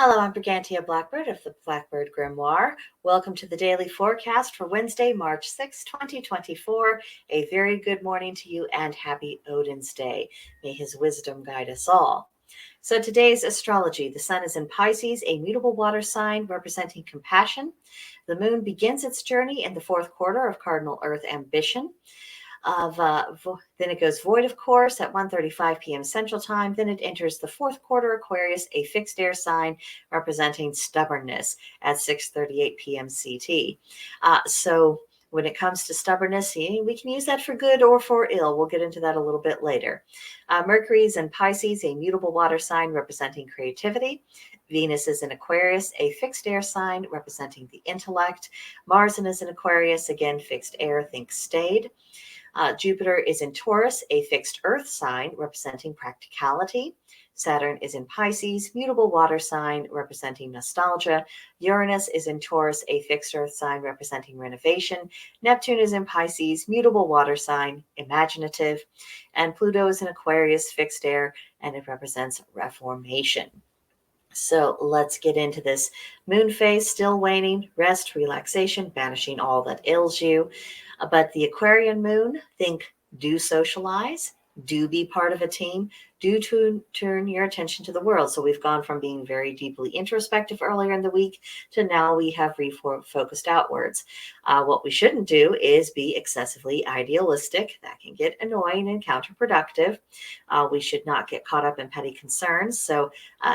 Hello, I'm Brigantia Blackbird of the Blackbird Grimoire. Welcome to the daily forecast for Wednesday, March 6, 2024. A very good morning to you and happy Odin's Day. May his wisdom guide us all. So today's astrology, the sun is in Pisces, a mutable water sign representing compassion. The moon begins its journey in the fourth quarter of cardinal Earth ambition. Then it goes void, of course, at 1:35 p.m. Central Time. Then it enters the fourth quarter Aquarius, a fixed air sign representing stubbornness at 6:38 p.m. CT. So when it comes to stubbornness, we can use that for good or for ill. We'll get into that a little bit later. Mercury is in Pisces, a mutable water sign representing creativity. Venus is in Aquarius, a fixed air sign representing the intellect. Mars is in Aquarius, again, fixed air, think staid. Jupiter is in Taurus, a fixed earth sign representing practicality. Saturn is in Pisces, mutable water sign representing nostalgia. Uranus is in Taurus, a fixed earth sign representing renovation. Neptune is in Pisces, mutable water sign, imaginative. And Pluto is in Aquarius, fixed air, and it represents reformation. So let's get into this moon phase, still waning, rest, relaxation, banishing all that ails you. But the Aquarian moon, think do socialize, do be part of a team, do turn your attention to the world. So we've gone from being very deeply introspective earlier in the week to now we have refocused outwards. What we shouldn't do is be excessively idealistic. That can get annoying and counterproductive. We should not get caught up in petty concerns. So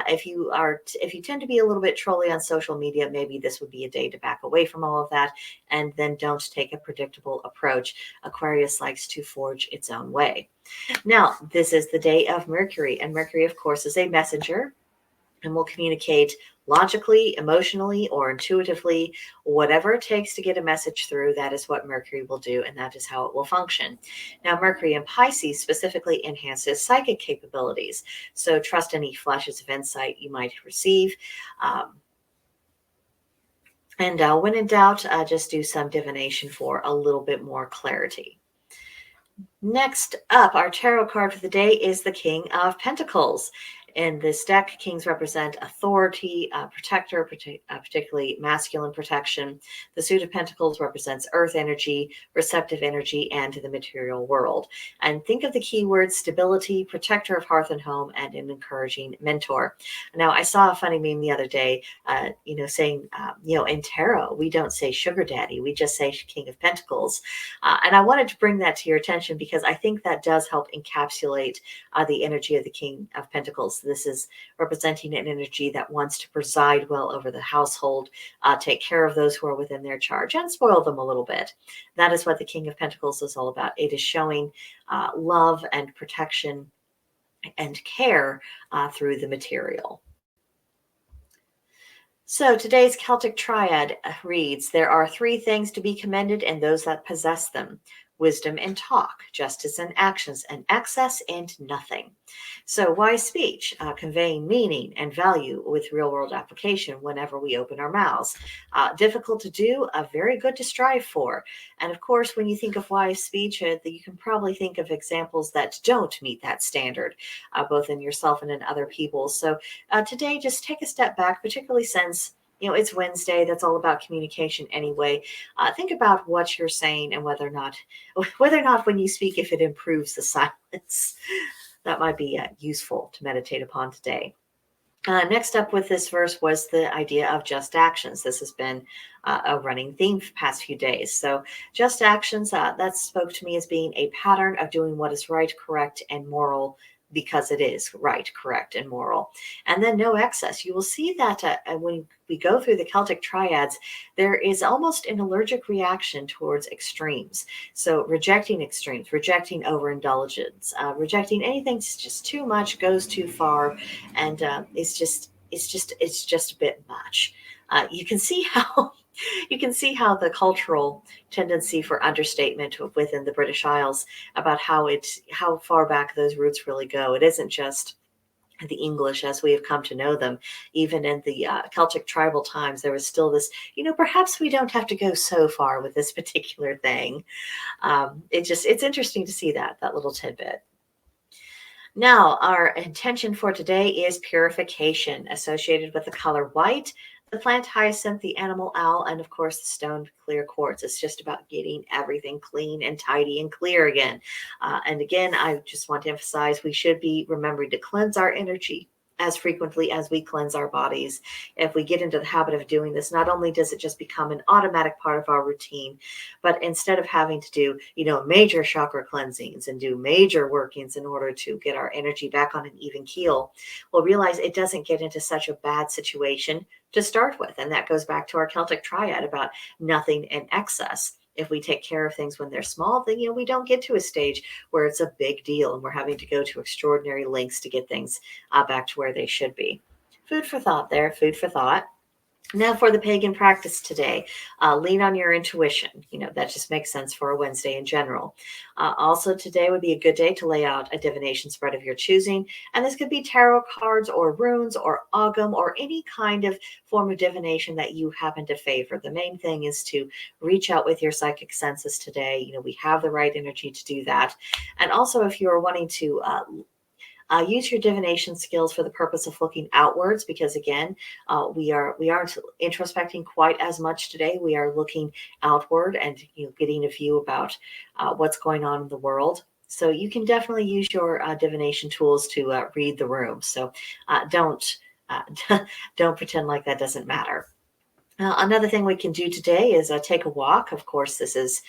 if you tend to be a little bit trolly on social media, maybe this would be a day to back away from all of that and then don't take a predictable approach. Aquarius likes to forge its own way. Now, this is the day of Mercury, and Mercury, of course, is a messenger and will communicate logically, emotionally, or intuitively, whatever it takes to get a message through. That is what Mercury will do, and that is how it will function. Now, Mercury in Pisces specifically enhances psychic capabilities, so trust any flashes of insight you might receive. And when in doubt, just do some divination for a little bit more clarity. Next up, our tarot card for the day is the King of Pentacles. In this deck, kings represent authority, protector, particularly masculine protection. The suit of pentacles represents earth energy, receptive energy, and the material world. And think of the keywords stability, protector of hearth and home, and an encouraging mentor. Now, I saw a funny meme the other day, saying, in tarot, we don't say sugar daddy, we just say King of Pentacles. And I wanted to bring that to your attention because I think that does help encapsulate the energy of the King of Pentacles. This is representing an energy that wants to preside well over the household, take care of those who are within their charge, and spoil them a little bit. That is what the King of Pentacles is all about. It is showing love and protection and care through the material. So today's Celtic triad reads, there are three things to be commended in those that possess them: wisdom and talk, justice and actions, and excess and nothing. So wise speech, conveying meaning and value with real-world application whenever we open our mouths. Difficult to do, very good to strive for. And of course, when you think of wise speech, you can probably think of examples that don't meet that standard, both in yourself and in other people. So today, just take a step back, particularly since it's Wednesday. That's all about communication anyway. Think about what you're saying and whether or not when you speak, if it improves the silence. That might be useful to meditate upon today. Next up with this verse was the idea of just actions. This has been a running theme for the past few days. So just actions, that spoke to me as being a pattern of doing what is right, correct, and moral because it is right, correct, and moral. And then no excess. You will see that when we go through the Celtic triads, there is almost an allergic reaction towards extremes. So rejecting extremes, rejecting overindulgence, rejecting anything that's just too much, goes too far, and it's just a bit much. You can see how you can see how the cultural tendency for understatement within the British Isles about how far back those roots really go. It isn't just the English as we have come to know them. Even in the Celtic tribal times, there was still this, perhaps we don't have to go so far with this particular thing. It's interesting to see that little tidbit. Now, our intention for today is purification, associated with the color white, the plant hyacinth, the animal owl, and of course the stone clear quartz. It's just about getting everything clean and tidy and clear again. And again, I just want to emphasize we should be remembering to cleanse our energy as frequently as we cleanse our bodies. If we get into the habit of doing this, not only does it just become an automatic part of our routine, but instead of having to do, major chakra cleansings and do major workings in order to get our energy back on an even keel, we'll realize it doesn't get into such a bad situation to start with. And that goes back to our Celtic triad about nothing in excess. If we take care of things when they're small, then we don't get to a stage where it's a big deal and we're having to go to extraordinary lengths to get things back to where they should be. Food for thought there, food for thought. Now for the pagan practice today, lean on your intuition. That just makes sense for a Wednesday in general. Also today would be a good day to lay out a divination spread of your choosing. And this could be tarot cards or runes or ogham or any kind of form of divination that you happen to favor. The main thing is to reach out with your psychic senses today. We have the right energy to do that. And also if you're wanting to use your divination skills for the purpose of looking outwards, because again, we aren't introspecting quite as much today. We are looking outward and getting a view about what's going on in the world. So you can definitely use your divination tools to read the room. So don't pretend like that doesn't matter. Another thing we can do today is take a walk. Of course, this is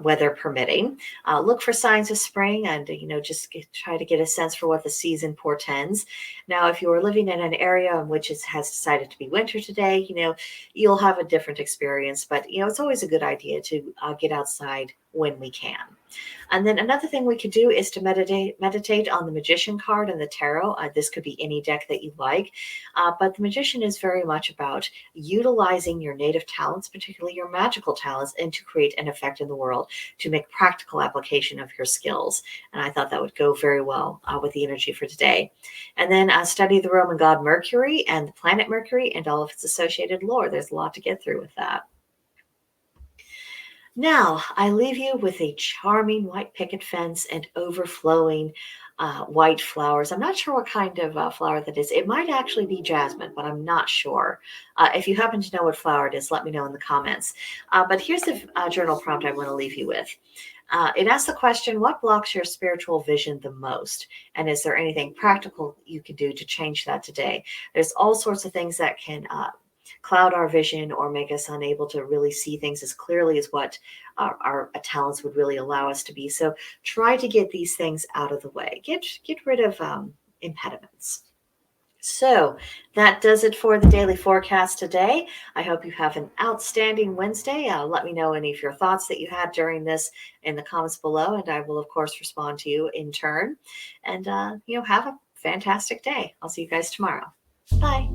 weather permitting. Look for signs of spring and, just try to get a sense for what the season portends. Now, if you are living in an area in which it has decided to be winter today, you'll have a different experience. But, it's always a good idea to get outside when we can. And then another thing we could do is to meditate on the Magician card and the Tarot. This could be any deck that you like. But the Magician is very much about utilizing your native talents, particularly your magical talents, and to create an effect in the world, to make practical application of your skills. And I thought that would go very well with the energy for today. And then study the Roman god Mercury and the planet Mercury and all of its associated lore. There's a lot to get through with that. Now, I leave you with a charming white picket fence and overflowing white flowers. I'm not sure what kind of flower that is. It might actually be jasmine, but I'm not sure. If you happen to know what flower it is, let me know in the comments. But here's the journal prompt I want to leave you with. It asks the question, what blocks your spiritual vision the most? And is there anything practical you can do to change that today? There's all sorts of things that can cloud our vision or make us unable to really see things as clearly as what our talents would really allow us to be. So try to get these things out of the way. Get rid of impediments. So that does it for the daily forecast today. I hope you have an outstanding Wednesday. Let me know any of your thoughts that you had during this in the comments below, and I will, of course, respond to you in turn. And, have a fantastic day. I'll see you guys tomorrow. Bye.